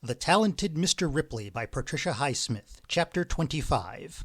The Talented Mr. Ripley by Patricia Highsmith, Chapter 25.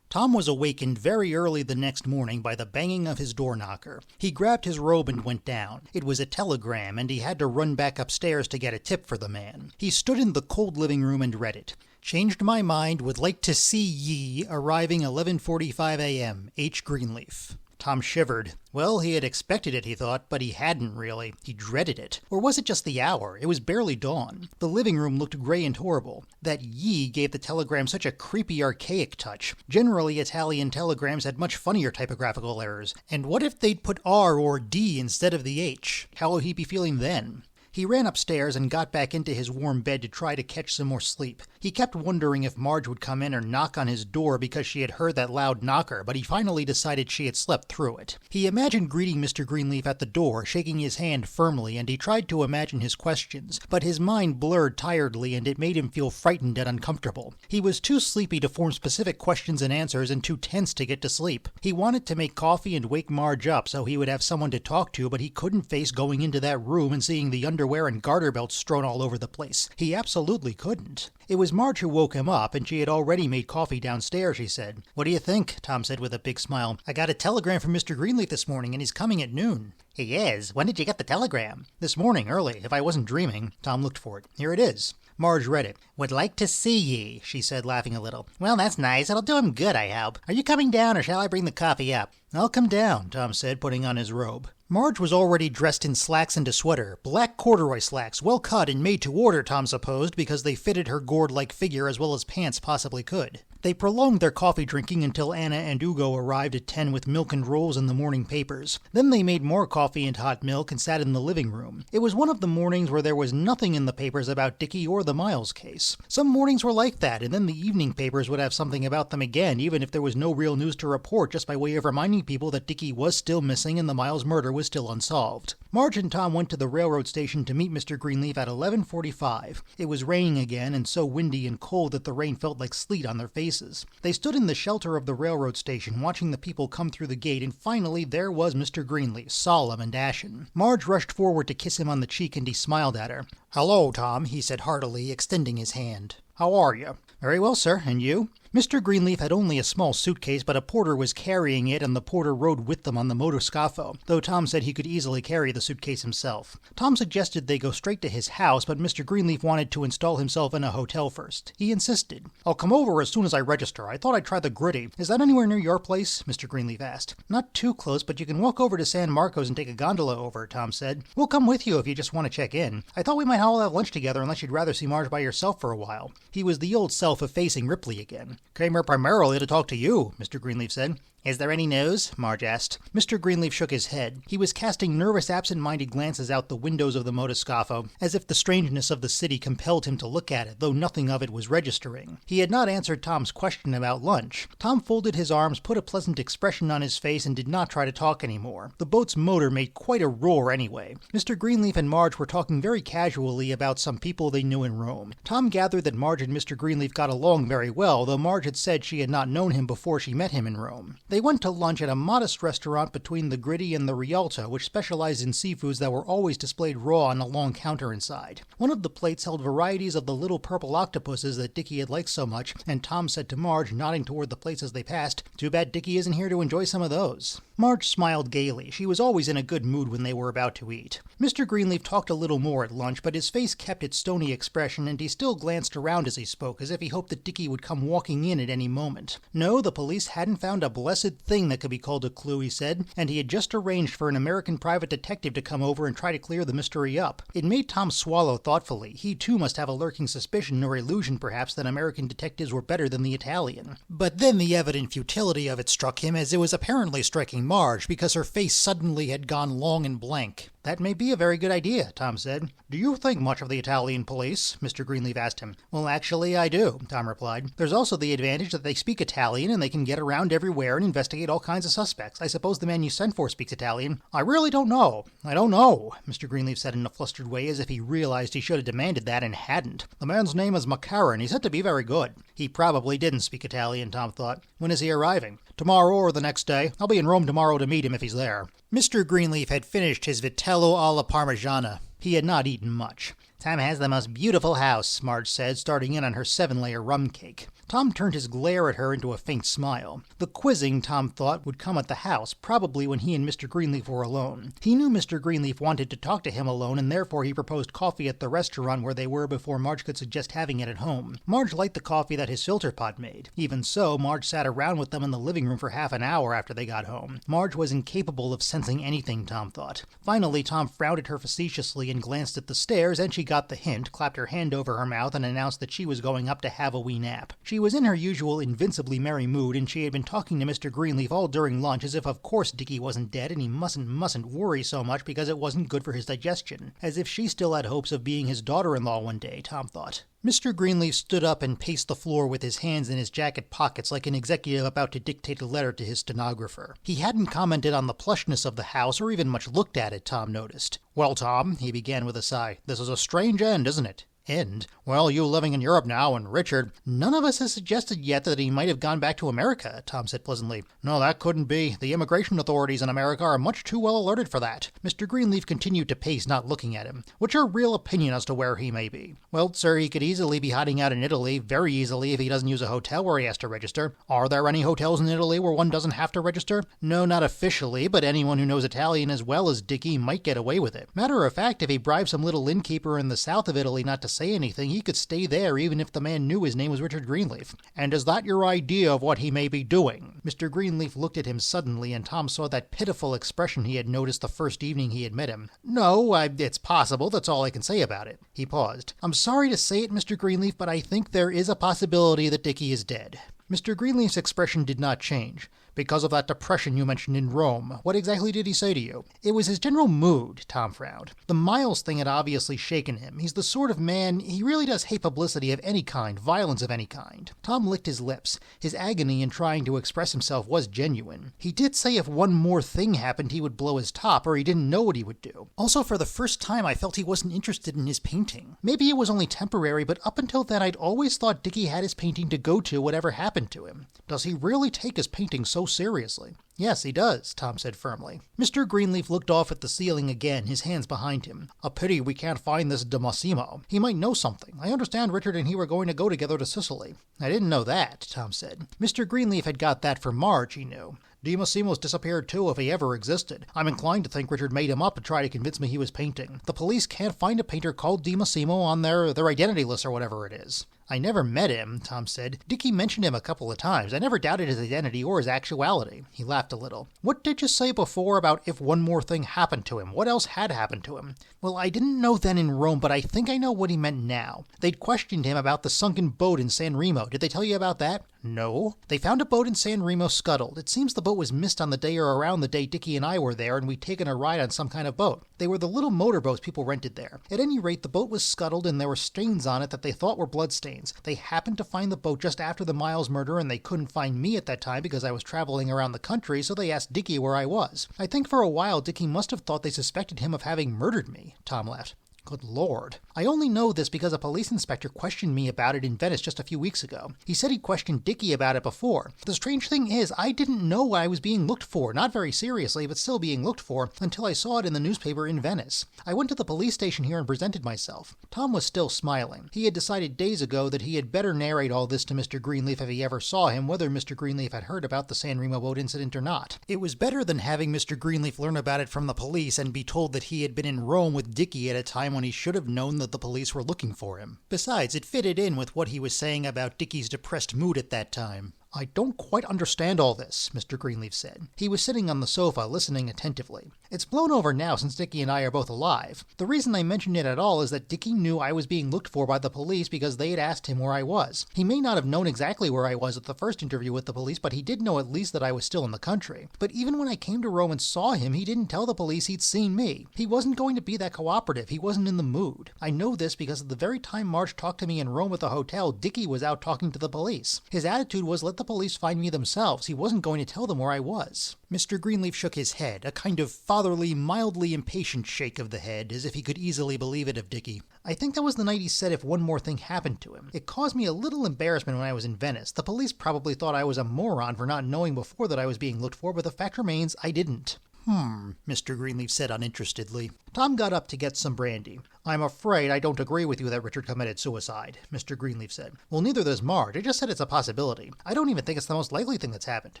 Tom was awakened very early the next morning by the banging of his door knocker. He grabbed his robe and went down. It was a telegram, and he had to run back upstairs to get a tip for the man. He stood in the cold living room and read it. Changed my mind, would like to see ye, arriving 11:45 a.m., H. Greenleaf. Tom shivered. Well, he had expected it, he thought, but he hadn't really. He dreaded it. Or was it just the hour? It was barely dawn. The living room looked gray and horrible. That ye gave the telegram such a creepy, archaic touch. Generally, Italian telegrams had much funnier typographical errors. And what if they'd put R or D instead of the H? How would he be feeling then? He ran upstairs and got back into his warm bed to try to catch some more sleep. He kept wondering if Marge would come in or knock on his door because she had heard that loud knocker, but he finally decided she had slept through it. He imagined greeting Mr. Greenleaf at the door, shaking his hand firmly, and he tried to imagine his questions, but his mind blurred tiredly and it made him feel frightened and uncomfortable. He was too sleepy to form specific questions and answers and too tense to get to sleep. He wanted to make coffee and wake Marge up so he would have someone to talk to, but he couldn't face going into that room and seeing the underwear and garter belts strewn all over the place. He absolutely couldn't. It was Marge who woke him up, and she had already made coffee downstairs, she said. "What do you think?" Tom said with a big smile. "I got a telegram from Mr. Greenleaf this morning, and he's coming at noon." "He is? When did you get the telegram?" "This morning, early, if I wasn't dreaming." Tom looked for it. "Here it is." Marge read it. "Would like to see ye," she said, laughing a little. "Well, that's nice. It'll do him good, I hope. Are you coming down, or shall I bring the coffee up?" "I'll come down," Tom said, putting on his robe. Marge was already dressed in slacks and a sweater, black corduroy slacks, well cut and made to order, Tom supposed, because they fitted her gourd-like figure as well as pants possibly could. They prolonged their coffee drinking until Anna and Ugo arrived at 10 with milk and rolls and the morning papers. Then they made more coffee and hot milk and sat in the living room. It was one of the mornings where there was nothing in the papers about Dickie or the Miles case. Some mornings were like that, and then the evening papers would have something about them again, even if there was no real news to report, just by way of reminding people that Dickie was still missing and the Miles murder was still unsolved. Marge and Tom went to the railroad station to meet Mr. Greenleaf at 11:45. It was raining again, and so windy and cold that the rain felt like sleet on their faces. They stood in the shelter of the railroad station, watching the people come through the gate, and finally there was Mr. Greenleaf, solemn and ashen. Marge rushed forward to kiss him on the cheek, and he smiled at her. "Hello, Tom," he said heartily, extending his hand. "How are you?" "Very well, sir. And you?" Mr. Greenleaf had only a small suitcase, but a porter was carrying it, and the porter rode with them on the motoscafo, though Tom said he could easily carry the suitcase himself. Tom suggested they go straight to his house, but Mr. Greenleaf wanted to install himself in a hotel first. He insisted. "I'll come over as soon as I register. I thought I'd try the Gritty. Is that anywhere near your place?" Mr. Greenleaf asked. "Not too close, but you can walk over to San Marcos and take a gondola over," Tom said. "We'll come with you if you just want to check in. I thought we might all have lunch together unless you'd rather see Marge by yourself for a while." He was the old self of facing Ripley again. "Came here primarily to talk to you," Mr. Greenleaf said. "Is there any news?" Marge asked. Mr. Greenleaf shook his head. He was casting nervous, absent-minded glances out the windows of the motoscafo, as if the strangeness of the city compelled him to look at it, though nothing of it was registering. He had not answered Tom's question about lunch. Tom folded his arms, put a pleasant expression on his face, and did not try to talk anymore. The boat's motor made quite a roar anyway. Mr. Greenleaf and Marge were talking very casually about some people they knew in Rome. Tom gathered that Marge and Mr. Greenleaf got along very well, though Marge had said she had not known him before she met him in Rome. They went to lunch at a modest restaurant between the Gritty and the Rialto, which specialized in seafoods that were always displayed raw on a long counter inside. One of the plates held varieties of the little purple octopuses that Dickie had liked so much, and Tom said to Marge, nodding toward the plates as they passed, "Too bad Dickie isn't here to enjoy some of those." Marge smiled gaily. She was always in a good mood when they were about to eat. Mr. Greenleaf talked a little more at lunch, but his face kept its stony expression, and he still glanced around as he spoke, as if he hoped that Dickie would come walking in at any moment. No, the police hadn't found a blessed thing that could be called a clue, he said, and he had just arranged for an American private detective to come over and try to clear the mystery up. It made Tom swallow thoughtfully. He too must have a lurking suspicion, or illusion perhaps, that American detectives were better than the Italian. But then the evident futility of it struck him, as it was apparently striking Marge, because her face suddenly had gone long and blank. "That may be a very good idea," Tom said. "Do you think much of the Italian police?" Mr. Greenleaf asked him. "Well, actually, I do," Tom replied. "There's also the advantage that they speak Italian, and they can get around everywhere and investigate all kinds of suspects. I suppose the man you sent for speaks Italian." "I really don't know. I don't know," Mr. Greenleaf said in a flustered way, as if he realized he should have demanded that and hadn't. "The man's name is Macaron. He's said to be very good." He probably didn't speak Italian, Tom thought. "When is he arriving?" "Tomorrow or the next day. I'll be in Rome tomorrow to meet him if he's there." Mr. Greenleaf had finished his vitello alla parmigiana. He had not eaten much. Tom has the most beautiful house, Marge said, starting in on her 7-layer rum cake. Tom turned his glare at her into a faint smile. The quizzing, Tom thought, would come at the house, probably when he and Mr. Greenleaf were alone. He knew Mr. Greenleaf wanted to talk to him alone, and therefore he proposed coffee at the restaurant where they were before Marge could suggest having it at home. Marge liked the coffee that his filter pot made. Even so, Marge sat around with them in the living room for half an hour after they got home. Marge was incapable of sensing anything, Tom thought. Finally, Tom frowned at her facetiously and glanced at the stairs, and she got the hint, clapped her hand over her mouth, and announced that she was going up to have a wee nap. She was in her usual invincibly merry mood, and she had been talking to Mr. Greenleaf all during lunch as if of course Dickie wasn't dead and he mustn't worry so much because it wasn't good for his digestion. As if she still had hopes of being his daughter-in-law one day, Tom thought. Mr. Greenleaf stood up and paced the floor with his hands in his jacket pockets like an executive about to dictate a letter to his stenographer. He hadn't commented on the plushness of the house or even much looked at it, Tom noticed. "Well, Tom," he began with a sigh, "this is a strange end, isn't it?" "End? Well, you living in Europe now, and Richard—" "None of us has suggested yet that he might have gone back to America," Tom said pleasantly. "No, that couldn't be. The immigration authorities in America are much too well alerted for that." Mr. Greenleaf continued to pace, not looking at him. "What's your real opinion as to where he may be?" "Well, sir, he could easily be hiding out in Italy, very easily if he doesn't use a hotel where he has to register." "Are there any hotels in Italy where one doesn't have to register?" "No, not officially, but anyone who knows Italian as well as Dickie might get away with it. Matter of fact, if he bribed some little innkeeper in the south of Italy not to say anything, he could stay there even if the man knew his name was Richard Greenleaf." "And is that your idea of what he may be doing?" Mr. Greenleaf looked at him suddenly, and Tom saw that pitiful expression he had noticed the first evening he had met him. "No, it's possible. That's all I can say about it." He paused. "I'm sorry to say it, Mr. Greenleaf, but I think there is a possibility that Dickie is dead." Mr. Greenleaf's expression did not change. "Because of that depression you mentioned in Rome. What exactly did he say to you?" "It was his general mood," Tom frowned. "The Miles thing had obviously shaken him. He's the sort of man, he really does hate publicity of any kind, violence of any kind." Tom licked his lips. His agony in trying to express himself was genuine. He did say if one more thing happened he would blow his top, or he didn't know what he would do. Also, for the first time I felt he wasn't interested in his painting. Maybe it was only temporary, but up until then I'd always thought Dickie had his painting to go to whatever happened to him. Does he really take his painting so seriously?" "Yes, he does," Tom said firmly. Mr. Greenleaf looked off at the ceiling again, his hands behind him. "A pity we can't find this de Massimo. He might know something. I understand Richard and he were going to go together to Sicily." "I didn't know that," Tom said. Mr. Greenleaf had got that from Marge, he knew. "De Massimo's disappeared too, if he ever existed. I'm inclined to think Richard made him up to try to convince me he was painting. The police can't find a painter called De Massimo on their identity list or whatever it is." "I never met him," Tom said. "Dickie mentioned him a couple of times. I never doubted his identity or his actuality." He laughed a little. "What did you say before about if one more thing happened to him? What else had happened to him?" "Well, I didn't know then in Rome, but I think I know what he meant now. They'd questioned him about the sunken boat in San Remo. Did they tell you about that?" "No." "They found a boat in San Remo scuttled. It seems the boat was missed on the day or around the day Dickie and I were there, and we'd taken a ride on some kind of boat. They were the little motorboats people rented there. At any rate, the boat was scuttled and there were stains on it that they thought were bloodstains. They happened to find the boat just after the Miles murder, and they couldn't find me at that time because I was traveling around the country, so they asked Dickie where I was. I think for a while Dickie must have thought they suspected him of having murdered me." Tom laughed. "Good Lord. I only know this because a police inspector questioned me about it in Venice just a few weeks ago. He said he'd questioned Dickie about it before. The strange thing is, I didn't know I was being looked for, not very seriously, but still being looked for, until I saw it in the newspaper in Venice. I went to the police station here and presented myself." Tom was still smiling. He had decided days ago that he had better narrate all this to Mr. Greenleaf if he ever saw him, whether Mr. Greenleaf had heard about the San Remo boat incident or not. It was better than having Mr. Greenleaf learn about it from the police and be told that he had been in Rome with Dickie at a time when he should have known that the police were looking for him. Besides, it fitted in with what he was saying about Dickie's depressed mood at that time. "I don't quite understand all this," Mr. Greenleaf said. He was sitting on the sofa, listening attentively. "It's blown over now since Dickie and I are both alive. The reason I mention it at all is that Dickie knew I was being looked for by the police because they had asked him where I was. He may not have known exactly where I was at the first interview with the police, but he did know at least that I was still in the country. But even when I came to Rome and saw him, he didn't tell the police he'd seen me. He wasn't going to be that cooperative. He wasn't in the mood. I know this because at the very time Marge talked to me in Rome at the hotel, Dickie was out talking to the police. His attitude was let the police find me themselves. He wasn't going to tell them where I was." Mr. Greenleaf shook his head, a kind of fatherly, mildly impatient shake of the head, as if he could easily believe it of Dickie. "I think that was the night he said if one more thing happened to him. It caused me a little embarrassment when I was in Venice. The police probably thought I was a moron for not knowing before that I was being looked for, but the fact remains I didn't." Mr. Greenleaf said uninterestedly. Tom got up to get some brandy. I'm afraid I don't agree with you that Richard committed suicide, Mr. Greenleaf said. Well, neither does Marge. I just said it's a possibility. I don't even think it's the most likely thing that's happened.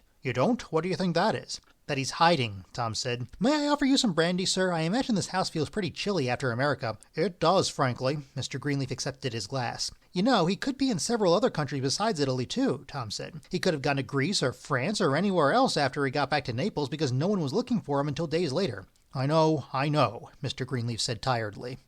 You don't? What do you think that is? That he's hiding, Tom said. May I offer you some brandy, sir? I imagine this house feels pretty chilly after America. It does, frankly. Mr. Greenleaf accepted his glass. You know, he could be in several other countries besides Italy, too, Tom said. He could have gone to Greece or France or anywhere else after he got back to Naples because no one was looking for him until days later. I know, Mr. Greenleaf said tiredly.